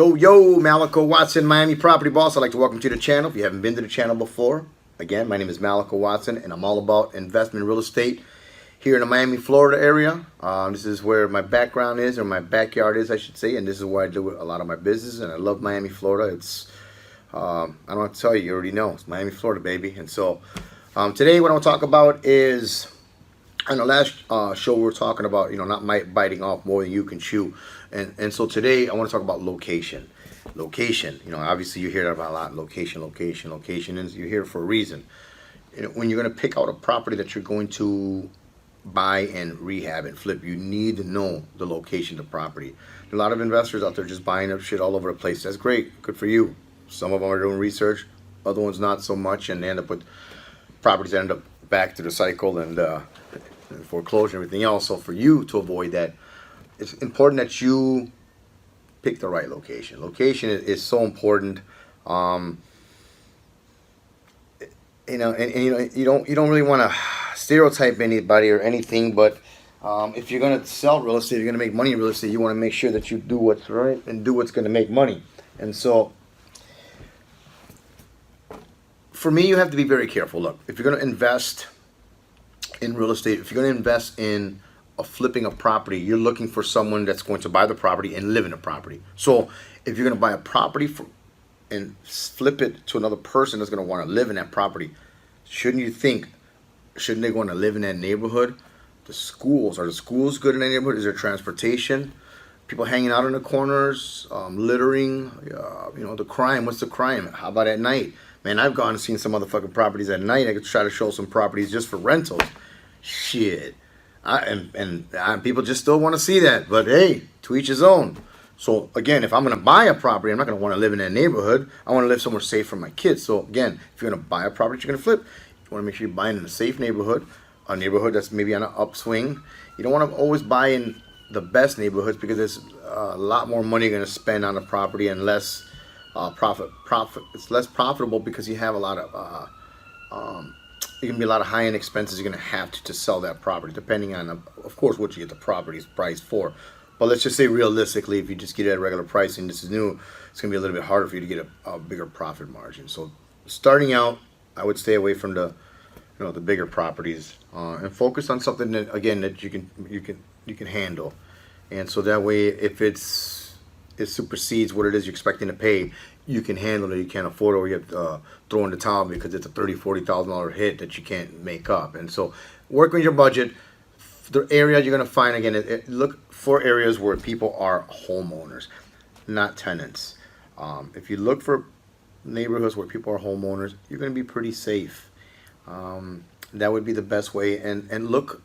Yo, Malaco Watson, Miami Property Boss. I'd like to welcome you to the channel. If you haven't been to the channel before, again, my name is Malaco Watson, and I'm all about investment in real estate here in the Miami, Florida area. This is where my background is, or my backyard is, I should say, and this is where I do a lot of my business, and I love Miami, Florida. It's, I don't have to tell you, you already know, it's Miami, Florida, baby. And so today what I want to talk about is, on the last show we were talking about, not biting off more than you can chew. And so today I want to talk about location. Location, obviously you hear that about a lot. Location, and you're here for a reason. When you're going to pick out a property that you're going to buy and rehab and flip, you need to know the location of the property. There are a lot of investors out there just buying up shit all over the place. That's great, good for you. Some of them are doing research, other ones not so much, and they end up with properties that end up back to the cycle and foreclosure and everything else. So for you to avoid that, it's important that you pick the right location. Location is so important. You don't really want to stereotype anybody or anything, but if you're going to sell real estate, you're going to make money in real estate, you want to make sure that you do what's right and do what's going to make money. And so for me, you have to be very careful. Look, if you're going to invest in real estate, if you're going to invest in flipping a property, you're looking for someone that's going to buy the property and live in the property. So if you're going to buy a property and flip it to another person that's going to want to live in that property, shouldn't they want to live in that neighborhood? Are the schools good in that neighborhood? Is there transportation? People hanging out in the corners, littering, the crime. What's the crime? How about at night? Man, I've gone and seen some motherfucking properties at night. I could try to show some properties just for rentals. Shit. And people just still want to see that. But hey, to each his own. So again, if I'm going to buy a property, I'm not going to want to live in that neighborhood. I want to live somewhere safe for my kids. So again, if you're going to buy a property you're going to flip, you want to make sure you're buying in a safe neighborhood, a neighborhood that's maybe on an upswing. You don't want to always buy in the best neighborhoods because there's a lot more money you're going to spend on the property and less profit. It's less profitable because you have a lot of there can be a lot of high-end expenses you're going to have to sell that property, depending on, of course, what you get the property's price for. But let's just say realistically, if you just get it at regular pricing, this is new, it's going to be a little bit harder for you to get a bigger profit margin. So starting out, I would stay away from the bigger properties and focus on something that, again, that you can handle. And so that way, if it supersedes what it is you're expecting to pay, you can handle it, you can't afford it, or you have to throw in the towel because it's a $30,000-$40,000 hit that you can't make up. And so work with your budget. The area you're going to find, again, look for areas where people are homeowners, not tenants. If you look for neighborhoods where people are homeowners, you're going to be pretty safe. That would be the best way. And look,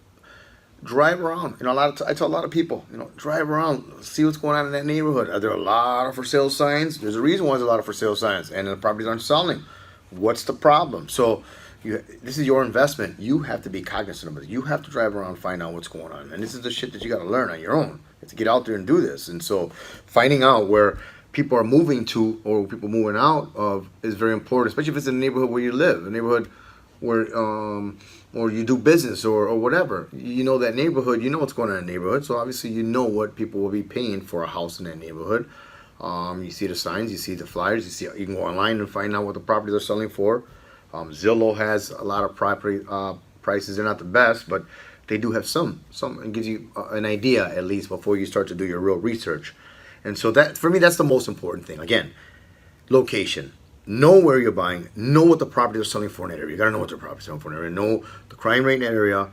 drive around. I tell a lot of people, drive around, see what's going on in that neighborhood. Are there a lot of for sale signs? There's a reason why there's a lot of for sale signs, and the properties aren't selling. What's the problem? So this is your investment. You have to be cognizant of it. You have to drive around and find out what's going on. And this is the shit that you got to learn on your own. You have to get out there and do this. And so finding out where people are moving to or people moving out of is very important, especially if it's in a neighborhood where you live, a neighborhood where or you do business or whatever. You know that neighborhood, you know what's going on in the neighborhood, so obviously you know what people will be paying for a house in that neighborhood. You see the signs, you see the flyers, you can go online and find out what the properties are selling for. Zillow has a lot of property prices. They're not the best, but they do have some. It gives you an idea at least before you start to do your real research. And so that, for me, that's the most important thing. Again, location. Know where you're buying. Know what the properties are selling for in that area. You gotta know what the properties are selling for in that area. Know the crime rate in that area,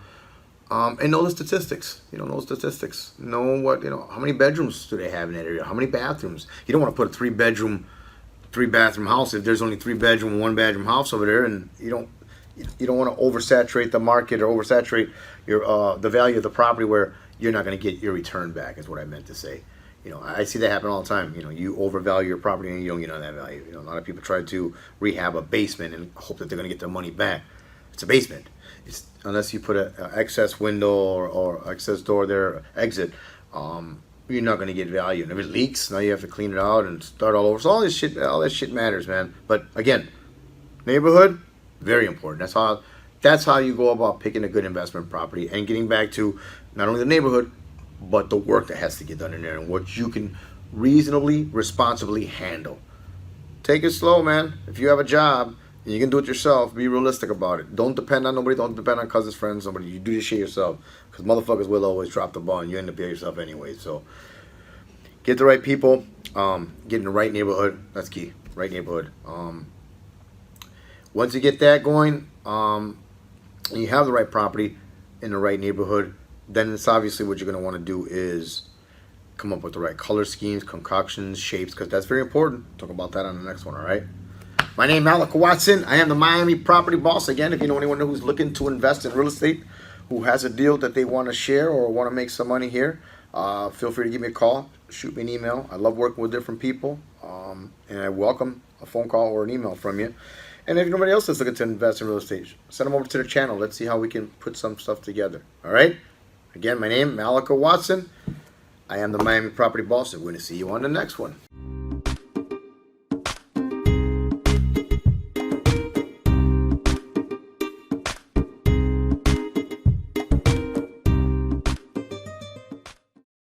and know the statistics. Know statistics. Know what how many bedrooms do they have in that area? How many bathrooms? You don't want to put a 3-bedroom, 3-bathroom house if there's only 3-bedroom, 1-bedroom house over there, and you don't want to oversaturate the market or oversaturate your the value of the property where you're not going to get your return back. Is what I meant to say. I see that happen all the time. You overvalue your property and you don't get on that value. A lot of people try to rehab a basement and hope that they're going to get their money back. It's a basement. Unless you put an excess window or excess door there, exit, you're not going to get value. And if it leaks, now you have to clean it out and start all over. So all that shit matters, man. But again, neighborhood, very important. That's how you go about picking a good investment property and getting back to not only the neighborhood, but the work that has to get done in there and what you can reasonably, responsibly handle. Take it slow, man. If you have a job and you can do it yourself, be realistic about it. Don't depend on nobody. Don't depend on cousins, friends, somebody. You do this shit yourself, because motherfuckers will always drop the ball and you end up by yourself anyway. So get the right people, get in the right neighborhood. That's key. Right neighborhood. Once you get that going, and you have the right property in the right neighborhood, then it's obviously what you're going to want to do is come up with the right color schemes, concoctions, shapes, because that's very important. Talk about that on the next one, all right? My name is Malika Watson. I am the Miami Property Boss. Again, if you know anyone who's looking to invest in real estate, who has a deal that they want to share or want to make some money here, feel free to give me a call, shoot me an email. I love working with different people, and I welcome a phone call or an email from you. And if nobody else is looking to invest in real estate, send them over to the channel. Let's see how we can put some stuff together. All right? Again, my name is Malika Watson. I am the Miami Property Boss, and we're going to see you on the next one.